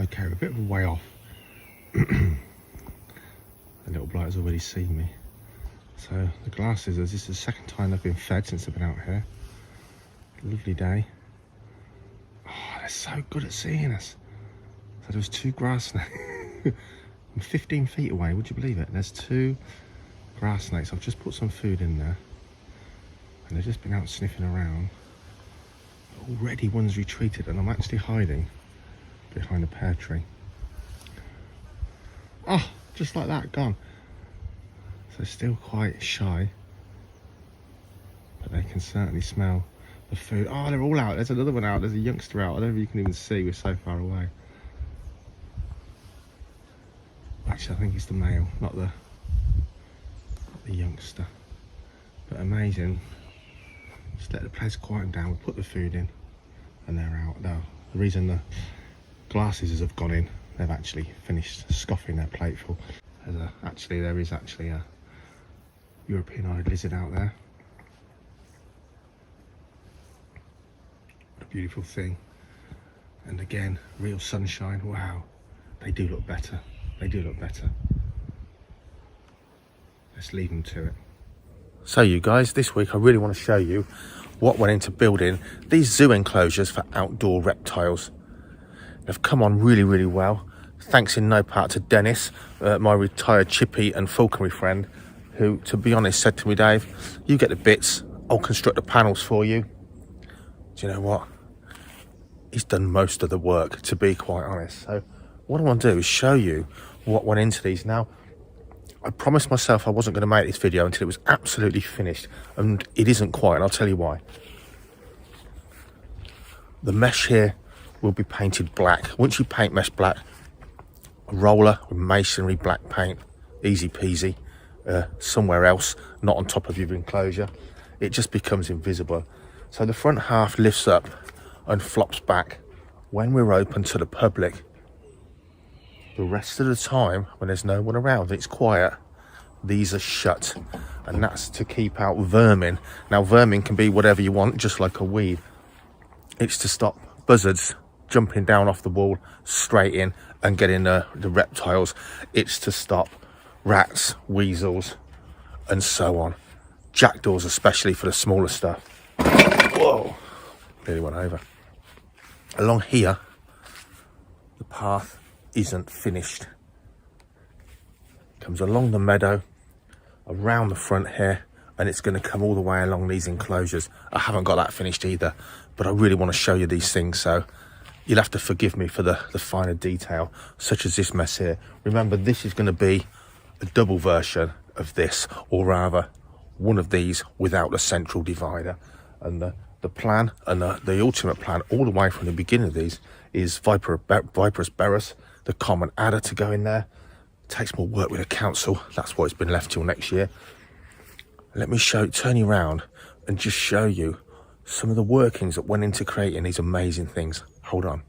Okay, we're a bit of a way off. The little blight has already seen me. So the glass scissors, this is the second time they've been fed since I've been out here. Lovely day. Oh, they're so good at seeing us. So there's 2 grass snakes. I'm 15 feet away, would you believe it? There's 2 grass snakes. I've just put some food in there. And they've just been out sniffing around. Already one's retreated and I'm actually hiding behind a pear tree. Oh, just like that, gone. So still quite shy. But they can certainly smell the food. Oh, they're all out. There's another one out. There's a youngster out. I don't know if you can even see. We're so far away. Actually, I think it's the male, not the youngster. But amazing. Just let the place quieten down. We put the food in and they're out. Now, the reason the glasses have gone in, they've actually finished scoffing their plateful. There is actually a European-eyed lizard out there. What a beautiful thing. And again, real sunshine. Wow, they do look better. They do look better. Let's leave them to it. So you guys, this week I really want to show you what went into building these zoo enclosures for outdoor reptiles. They've come on really, really well. Thanks in no part to Dennis, my retired chippy and falconry friend, who, to be honest, said to me, Dave, you get the bits, I'll construct the panels for you. Do you know what? He's done most of the work, to be quite honest. So what I want to do is show you what went into these. Now, I promised myself I wasn't going to make this video until it was absolutely finished, and it isn't quite, and I'll tell you why. The mesh here will be painted black. Once you paint mesh black, a roller with masonry black paint, easy peasy, somewhere else, not on top of your enclosure, it just becomes invisible. So the front half lifts up and flops back when we're open to the public. The rest of the time, when there's no one around, it's quiet, these are shut, and that's to keep out vermin. Now, vermin can be whatever you want, just like a weed. It's to stop buzzards jumping down off the wall straight in and getting the reptiles. It's to stop rats, weasels, and so on. Jackdaws, especially for the smaller stuff. Whoa, nearly went over. Along here, the path isn't finished. Comes along the meadow, around the front here, and it's going to come all the way along these enclosures. I haven't got that finished either, but I really want to show you these things, so you'll have to forgive me for the finer detail, such as this mess here. Remember, this is going to be a double version of this, or rather one of these without the central divider. And the plan and the ultimate plan all the way from the beginning of these is Viperus berus, the common adder, to go in there. It takes more work with the council. That's why it's been left till next year. Let me turn you around and just show you some of the workings that went into creating these amazing things. Hold on.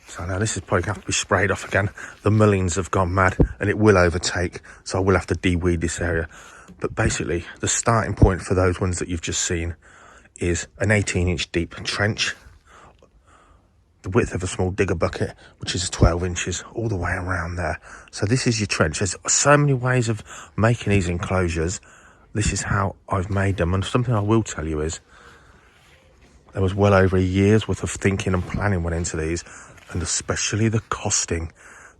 So now this is probably going to have to be sprayed off again. The mulleins have gone mad and it will overtake, so I will have to de-weed this area. But basically, the starting point for those ones that you've just seen is an 18-inch deep trench, the width of a small digger bucket, which is 12 inches all the way around there. So this is your trench. There's so many ways of making these enclosures. This is how I've made them. And something I will tell you is there was well over a year's worth of thinking and planning went into these, and especially the costing.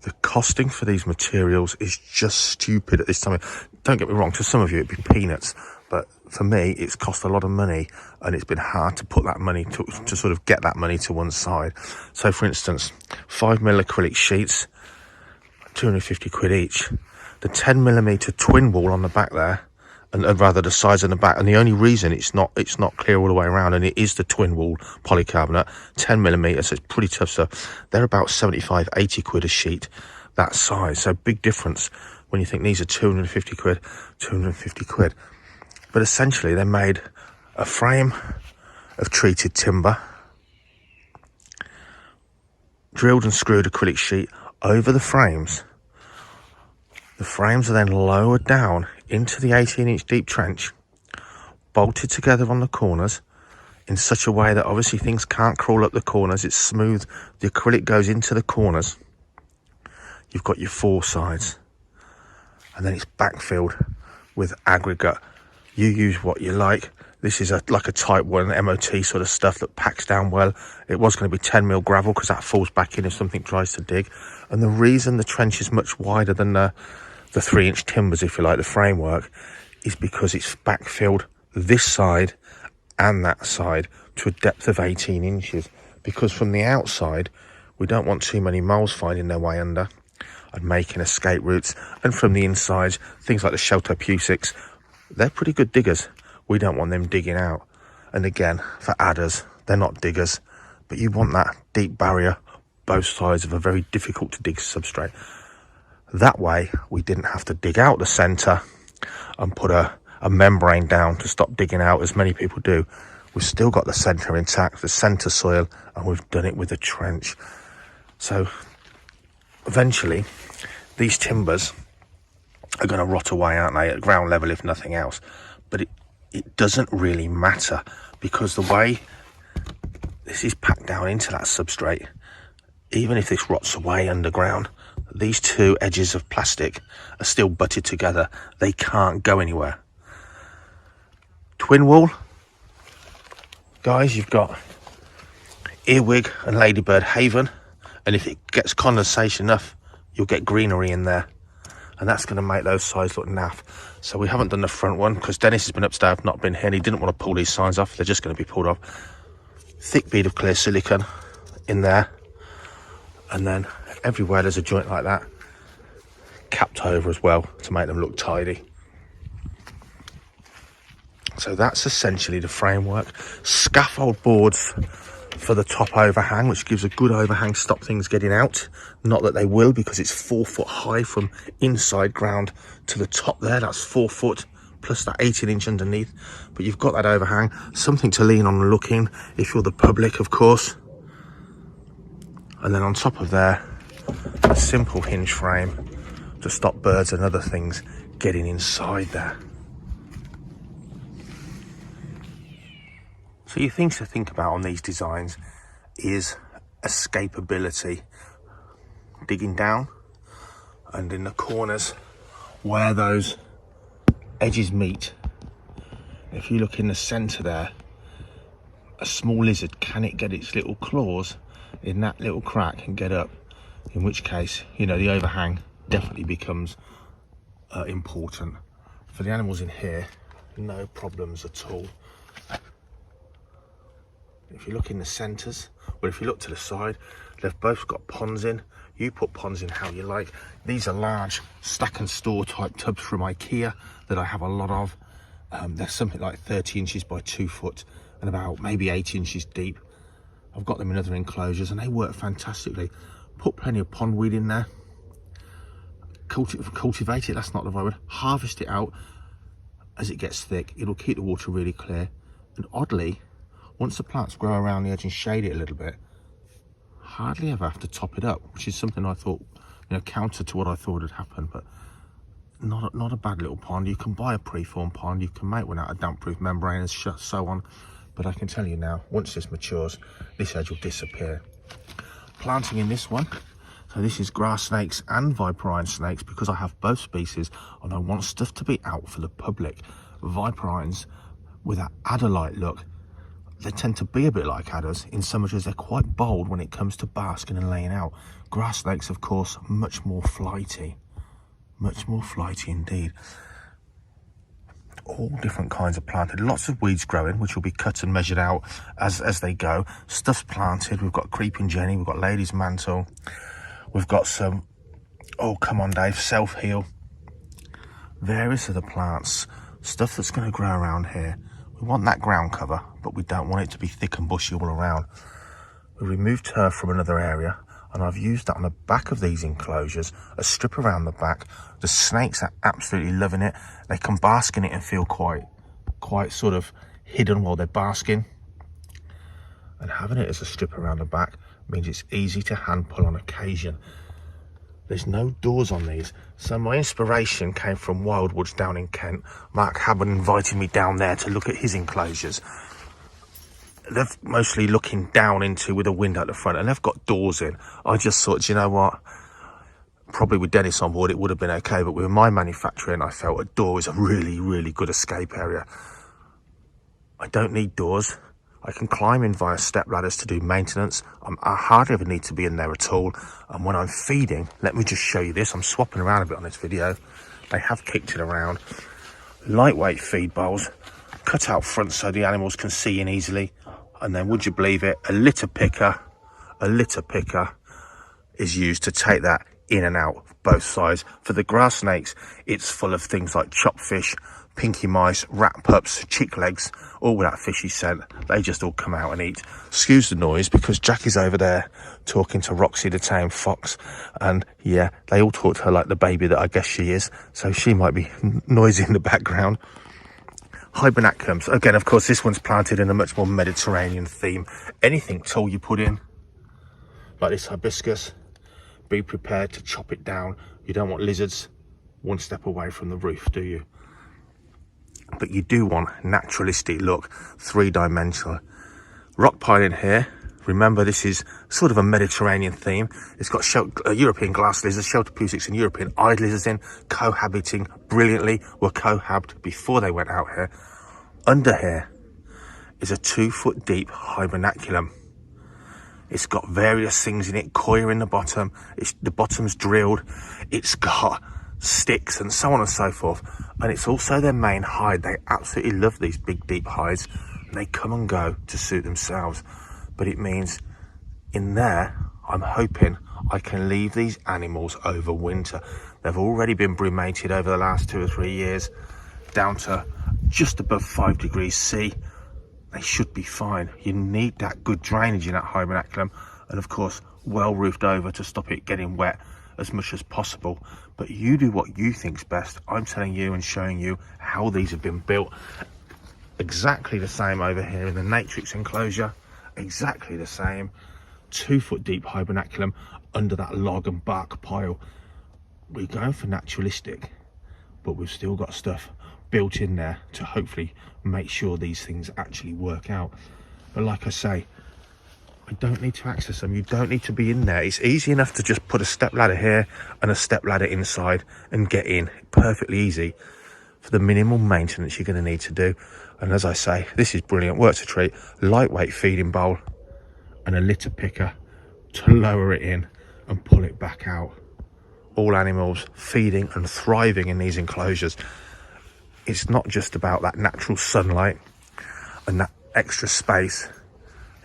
The costing for these materials is just stupid at this time. Don't get me wrong, to some of you it'd be peanuts, but for me it's cost a lot of money, and it's been hard to put that money to sort of get that money to one side. So for instance, 5mm acrylic sheets, 250 quid each. The 10mm twin wall on the back there, and rather the sides and the back, and the only reason it's not clear all the way around, and it is the twin wall polycarbonate, 10mm, so it's pretty tough stuff. They're about 75-80 quid a sheet, that size. So big difference when you think these are 250 quid, 250 quid. But essentially they made a frame of treated timber, drilled and screwed acrylic sheet over the frames. The frames are then lowered down into the 18-inch deep trench, bolted together on the corners, in such a way that obviously things can't crawl up the corners. It's smooth. The acrylic goes into the corners. You've got your 4 sides, and then it's backfilled with aggregate. You use what you like. This is like a type 1 MOT sort of stuff that packs down well. It was going to be 10mm gravel because that falls back in if something tries to dig. And the reason the trench is much wider than the 3-inch timbers, if you like, the framework, is because it's backfilled this side and that side to a depth of 18 inches. Because from the outside, we don't want too many moles finding their way under and making escape routes. And from the inside, things like the Sheltopusics, they're pretty good diggers. We don't want them digging out. And again, for adders, they're not diggers, but you want that deep barrier both sides of a very difficult to dig substrate. That way, we didn't have to dig out the centre and put a membrane down to stop digging out, as many people do. We've still got the centre intact, the centre soil, and we've done it with a trench. So eventually, these timbers are going to rot away, aren't they, at ground level, if nothing else. But it doesn't really matter, because the way this is packed down into that substrate, even if this rots away underground, these 2 edges of plastic are still butted together. They can't go anywhere. Twin wall, guys, you've got earwig and ladybird haven, and if it gets condensation enough, you'll get greenery in there, and that's going to make those sides look naff. So we haven't done the front one because Dennis has been upstairs, not been here, and he didn't want to pull these signs off. They're just going to be pulled off. Thick bead of clear silicone in there, and then everywhere there's a joint like that capped over as well to make them look tidy. So that's essentially the framework. Scaffold boards for the top overhang, which gives a good overhang, stop things getting out. Not that they will, because it's 4 foot high from inside ground to the top there. That's 4 foot plus that 18-inch underneath. But you've got that overhang, something to lean on and look in if you're the public, of course. And then on top of there, a simple hinge frame to stop birds and other things getting inside there. So your things to think about on these designs is escapability. Digging down, and in the corners where those edges meet, if you look in the centre there, a small lizard, can it get its little claws in that little crack and get up? In which case, you know, the overhang definitely becomes important. For the animals in here, no problems at all. If you look in the centres, but if you look to the side, they've both got ponds in. You put ponds in how you like. These are large stack and store type tubs from IKEA that I have a lot of. They're something like 30 inches by 2 foot and about maybe 8 inches deep. I've got them in other enclosures and they work fantastically. Put plenty of pondweed in there. Cultivate it, that's not the right word. Harvest it out as it gets thick. It'll keep the water really clear. And oddly, once the plants grow around the edge and shade it a little bit, hardly ever have to top it up, which is something I thought, you know, counter to what I thought had happened. But not a bad little pond. You can buy a preformed pond, you can make one out of damp-proof membrane and so on. But I can tell you now, once this matures, this edge will disappear. Planting in this one, so this is grass snakes and viperine snakes, because I have both species and I want stuff to be out for the public. Viperines with that adder-like look, they tend to be a bit like adders in so much as they're quite bold when it comes to basking and laying out. Grass snakes, of course, much more flighty indeed. All different kinds of planted, lots of weeds growing, which will be cut and measured out as they go. Stuff's planted. We've got creeping jenny, we've got lady's mantle, we've got some, oh come on Dave, self-heal, various other plants, stuff that's going to grow around here. We want that ground cover, but we don't want it to be thick and bushy all around. We removed turf from another area, and I've used that on the back of these enclosures, a strip around the back. The snakes are absolutely loving it. They can bask in it and feel quite sort of hidden while they're basking. And having it as a strip around the back means it's easy to hand pull on occasion. There's no doors on these. So my inspiration came from Wildwoods down in Kent. Mark Habban invited me down there to look at his enclosures. they're mostly looking down into with a window at the front, and they've got doors in. I just thought, do you know what? Probably with Dennis on board, it would have been okay, but with my manufacturing, I felt a door is a really, really good escape area. I don't need doors. I can climb in via step ladders to do maintenance. I hardly ever need to be in there at all. And when I'm feeding, let me just show you this. I'm swapping around a bit on this video. They have kicked it around. Lightweight feed bowls, cut out front so the animals can see in easily. And then, would you believe it, a litter picker is used to take that in and out both sides. For the grass snakes, it's full of things like chopped fish, pinky mice, rat pups, chick legs, all with that fishy scent. They just all come out and eat. Excuse the noise, because Jackie's over there talking to Roxy the tame fox, and yeah, they all talk to her like the baby that I guess she is, so she might be noisy in the background. Hibernaculums, again, of course, this one's planted in a much more Mediterranean theme. Anything tall you put in, like this hibiscus, be prepared to chop it down. You don't want lizards one step away from the roof, do you? But you do want naturalistic look, three-dimensional. Rock pile in here. Remember, this is sort of a Mediterranean theme. It's got European glass lizards, shelterpusics and European eyed lizards in, cohabiting brilliantly. Were cohabbed before they went out here. Under here is a 2 foot deep hibernaculum. It's got various things in it, coir in the bottom. The bottom's drilled. It's got sticks and so on and so forth. And it's also their main hide. They absolutely love these big, deep hides. They come and go to suit themselves. But it means in there, I'm hoping I can leave these animals over winter. They've already been brumated over the last 2 or 3 years, down to just above 5 degrees C. They should be fine. You need that good drainage in that hibernaculum, and of course well roofed over to stop it getting wet as much as possible. But you do what you think's best. I'm telling you and showing you how these have been built. Exactly the same over here in the Natrix enclosure, exactly the same. 2 foot deep hibernaculum under that log and bark pile. We're going for naturalistic, but we've still got stuff built in there to hopefully make sure these things actually work out. But like I say, I don't need to access them. You don't need to be in there. It's easy enough to just put a step ladder here and a step ladder inside and get in. Perfectly easy for the minimal maintenance you're going to need to do. And as I say, this is brilliant. Works a treat. Lightweight feeding bowl and a litter picker to lower it in and pull it back out. All animals feeding and thriving in these enclosures. It's not just about that natural sunlight and that extra space.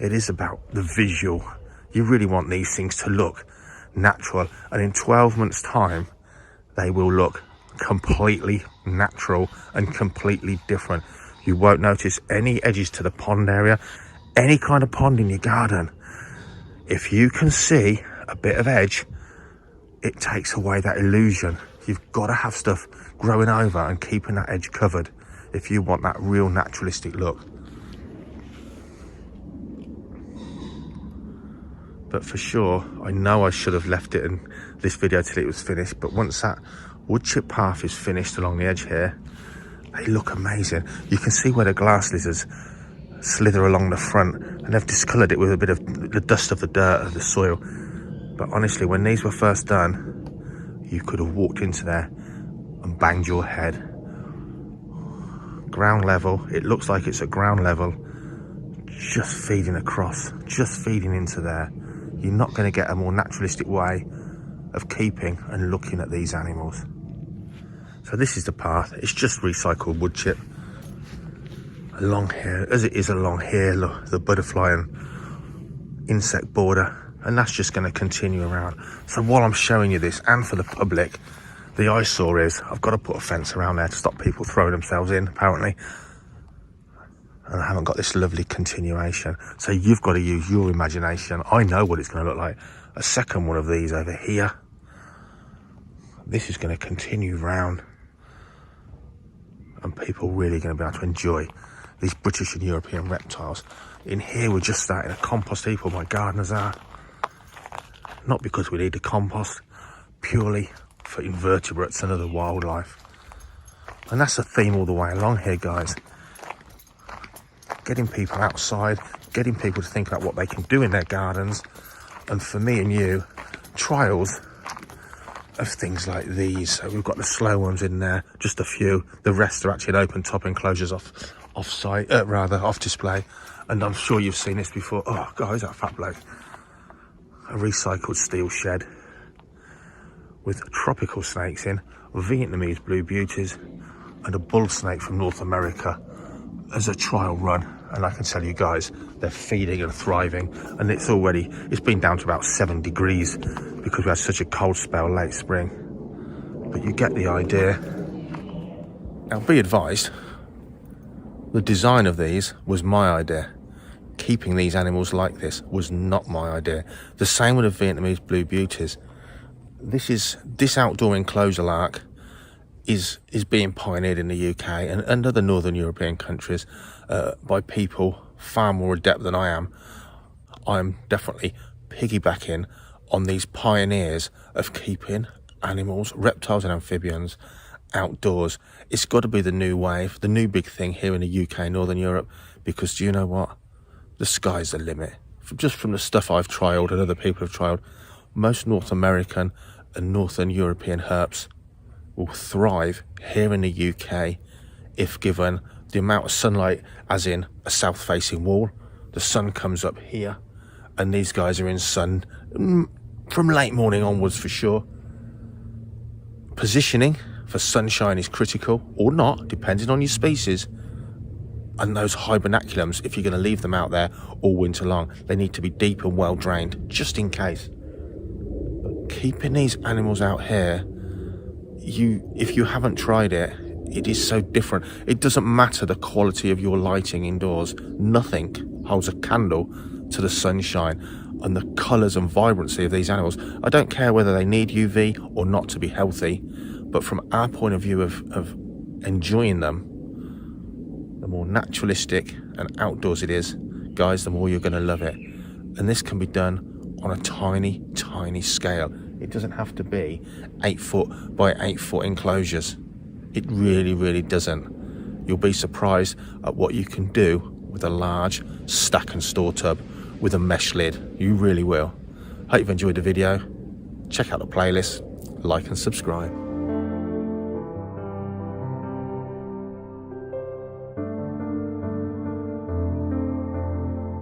It is about the visual. You really want these things to look natural, and in 12 months time they will look completely natural and completely different. You won't notice any edges to the pond area, any kind of pond in your garden. If you can see a bit of edge, it takes away that illusion. You've got to have stuff growing over and keeping that edge covered if you want that real naturalistic look. But for sure, I know I should have left it in this video till it was finished, but once that wood chip path is finished along the edge here, they look amazing. You can see where the glass lizards slither along the front, and they've discoloured it with a bit of the dust of the dirt of the soil. But honestly, when these were first done, you could have walked into there and banged your head. Ground level, it looks like it's at ground level, just feeding across, just feeding into there. You're not going to get a more naturalistic way of keeping and looking at these animals. So this is the path. It's just recycled wood chip along here, as it is along here, look, the butterfly and insect border, and that's just going to continue around. So while I'm showing you this, and for the public, the eyesore is I've got to put a fence around there to stop people throwing themselves in, apparently. And I haven't got this lovely continuation. So you've got to use your imagination. I know what it's going to look like. A second one of these over here. This is going to continue round. And people really going to be able to enjoy these British and European reptiles. In here, we're just starting a compost heap, all my gardeners are. Not because we need the compost, purely for invertebrates and other wildlife. And that's the theme all the way along here, guys. Getting people outside, getting people to think about what they can do in their gardens, and for me and you, trials of things like these. So we've got the slow ones in there, just a few. The rest are actually in open top enclosures off display. And I'm sure you've seen this before. Oh God, who's that fat bloke? A recycled steel shed with tropical snakes in, Vietnamese blue beauties, and a bull snake from North America as a trial run. And I can tell you guys, they're feeding and thriving, and it's been down to about 7 degrees because we had such a cold spell late spring. But you get the idea. Now be advised, the design of these was my idea. Keeping these animals like this was not my idea. The same with the Vietnamese blue beauties. This outdoor enclosure lark is being pioneered in the UK and other northern European countries by people far more adept than I am. I'm definitely piggybacking on these pioneers of keeping animals, reptiles and amphibians outdoors. It's got to be the new wave, the new big thing here in the UK, Northern Europe, because do you know what? The sky's the limit. Just from the stuff I've trialed and other people have trialed, most North American and Northern European herps will thrive here in the UK if given the amount of sunlight, as in a south-facing wall. The sun comes up here, and these guys are in sun from late morning onwards for sure. Positioning for sunshine is critical, or not, depending on your species. And those Hibernaculums, if you're going to leave them out there all winter long, they need to be deep and well drained, just in case. But keeping these animals out here, if you haven't tried it, it is so different. It doesn't matter the quality of your lighting indoors. Nothing holds a candle to the sunshine and the colours and vibrancy of these animals. I don't care whether they need UV or not to be healthy, but from our point of view of enjoying them, the more naturalistic and outdoors it is, guys, the more you're going to love it. And this can be done on a tiny, tiny scale. It doesn't have to be 8 foot by 8 foot enclosures. It really, really doesn't. You'll be surprised at what you can do with a large stack and store tub with a mesh lid. You really will. Hope you've enjoyed the video. Check out the playlist, like and subscribe.